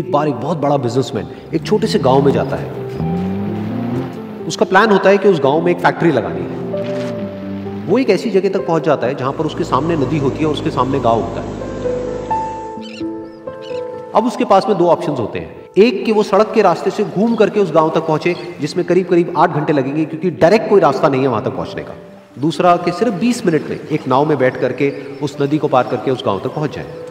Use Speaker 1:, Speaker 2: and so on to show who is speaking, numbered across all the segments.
Speaker 1: एक बार एक बहुत बड़ा बिजनेसमैन एक छोटे से गांव में जाता है। उसका प्लान होता है कि उस गांव में एक फैक्ट्री लगानी है। वो एक ऐसी जगह तक पहुंच जाता है जहां पर उसके सामने नदी होती है और उसके सामने गांव होता है। अब उसके पास में दो ऑप्शंस होते हैं। एक कि वो सड़क के रास्ते से घूम करके उस गांव तक पहुंचे, जिसमें करीब करीब 8 घंटे लगेंगे क्योंकि डायरेक्ट कोई रास्ता नहीं है वहां तक पहुंचने का। दूसरा कि सिर्फ 20 मिनट में एक नाव में बैठ करके उस नदी को पार करके उस गांव तक पहुंच जाए।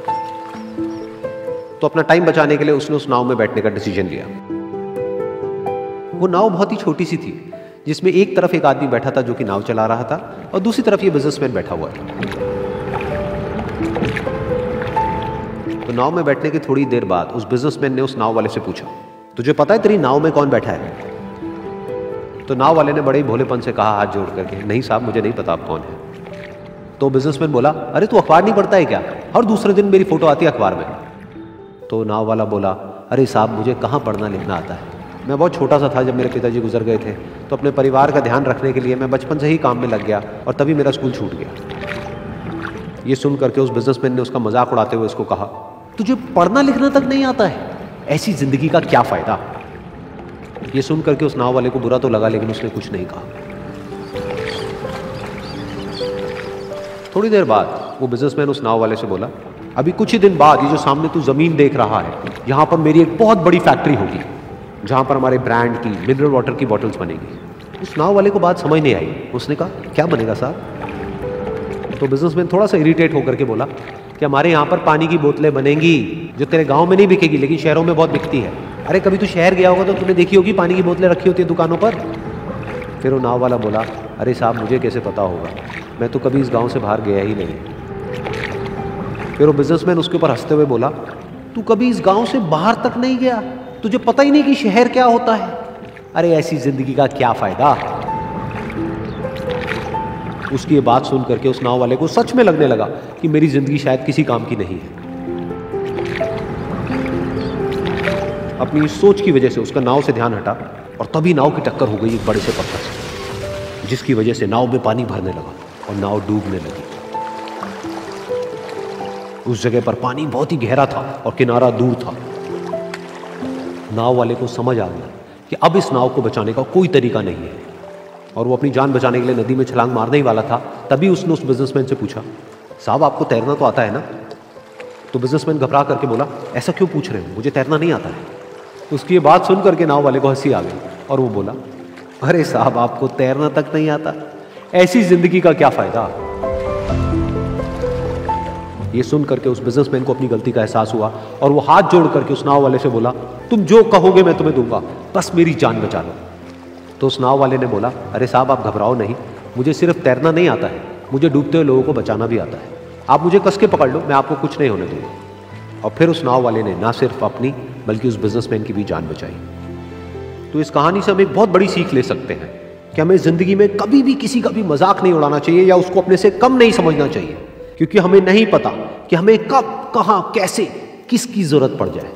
Speaker 1: तो अपना टाइम बचाने के लिए उसने उस नाव में बैठने का डिसीजन लिया। वो नाव बहुत ही छोटी सी थी, जिसमें एक तरफ एक आदमी बैठा था जो कि नाव चला रहा था और दूसरी तरफ ये बिजनेसमैन बैठा हुआ था। तो नाव में बैठने की थोड़ी देर बाद उस बिजनेसमैन ने उस नाव वाले से पूछा, तुझे पता है तेरी नाव में कौन बैठा है? तो नाव वाले ने बड़े ही भोलेपन से कहा हाथ जोड़ करके, नहीं साहब मुझे नहीं पता आप कौन है। तो बिजनेसमैन बोला, अरे तू अखबार नहीं पढ़ता है क्या? हर दूसरे दिन मेरी फोटो आती है अखबार में। तो नाव वाला बोला, अरे साहब मुझे कहाँ पढ़ना लिखना आता है, मैं बहुत छोटा सा था जब मेरे पिताजी गुजर गए थे, तो अपने परिवार का ध्यान रखने के लिए मैं बचपन से ही काम में लग गया और तभी मेरा स्कूल छूट गया। ये सुन करके उस बिजनेसमैन ने उसका मजाक उड़ाते हुए उसको कहा, तुझे पढ़ना लिखना तक नहीं आता है, ऐसी जिंदगी का क्या फायदा? ये सुन करके उस नाव वाले को बुरा तो लगा, लेकिन उसने कुछ नहीं कहा। थोड़ी देर बाद वो बिजनेसमैन उस नाव वाले से बोला, अभी कुछ ही दिन बाद ये जो सामने तू जमीन देख रहा है, यहां पर मेरी एक बहुत बड़ी फैक्ट्री होगी जहां पर हमारे ब्रांड की मिनरल वाटर की बॉटल्स बनेगी। उस नाव वाले को बात समझ नहीं आई। उसने कहा, क्या बनेगा साहब? तो बिजनेसमैन थोड़ा सा इरिटेट होकर के बोला कि हमारे यहाँ पर पानी की बोतलें बनेंगी जो तेरे गांव में नहीं बिकेगी लेकिन शहरों में बहुत बिकती है। अरे कभी तू शहर गया होगा तो तूने देखी होगी पानी की बोतलें रखी होती है दुकानों पर। फिर वो नाव वाला बोला, अरे साहब मुझे कैसे पता होगा, मैं तो कभी इस गाँव से बाहर गया ही नहीं। फिर वो बिजनेसमैन उसके ऊपर हंसते हुए बोला, तू कभी इस गांव से बाहर तक नहीं गया, तुझे पता ही नहीं कि शहर क्या होता है? अरे ऐसी जिंदगी का क्या फायदा? उसकी ये बात सुन करके उस नाव वाले को सच में लगने लगा कि मेरी जिंदगी शायद किसी काम की नहीं है। अपनी सोच की वजह से उसका नाव से ध्यान हटा और तभी नाव की टक्कर हो गई एक बड़े से पत्थर से, जिसकी वजह से नाव में पानी भरने लगा और नाव डूबने लगी। उस जगह पर पानी बहुत ही गहरा था और किनारा दूर था। नाव वाले को समझ आ गया कि अब इस नाव को बचाने का कोई तरीका नहीं है और वो अपनी जान बचाने के लिए नदी में छलांग मारने ही वाला था। तभी उसने उस बिजनेसमैन से पूछा, साहब आपको तैरना तो आता है ना? तो बिजनेसमैन घबरा करके बोला, ऐसा क्यों पूछ रहे हो, मुझे तैरना नहीं आता है। उसकी ये बात सुन करके नाव वाले को हंसी आ गई और वो बोला, अरे साहब आपको तैरना तक नहीं आता, ऐसी जिंदगी का क्या फायदा? ये सुन करके उस बिजनेसमैन को अपनी गलती का एहसास हुआ और वो हाथ जोड़ करके उस नाव वाले से बोला, तुम जो कहोगे मैं तुम्हें दूंगा, बस मेरी जान बचा लो। तो उस नाव वाले ने बोला, अरे साहब आप घबराओ नहीं, मुझे सिर्फ तैरना नहीं आता है, मुझे डूबते हुए लोगों को बचाना भी आता है। आप मुझे कस के पकड़ लो, मैं आपको कुछ नहीं होने दूंगा। और फिर उस नाव वाले ने ना सिर्फ अपनी बल्कि उस बिजनेसमैन की भी जान बचाई। तो इस कहानी से हम एक बहुत बड़ी सीख ले सकते हैं कि हमें जिंदगी में कभी भी किसी का भी मजाक नहीं उड़ाना चाहिए या उसको अपने से कम नहीं समझना चाहिए, क्योंकि हमें नहीं पता कि हमें कब, कहां, कैसे, किसकी जरूरत पड़ जाए।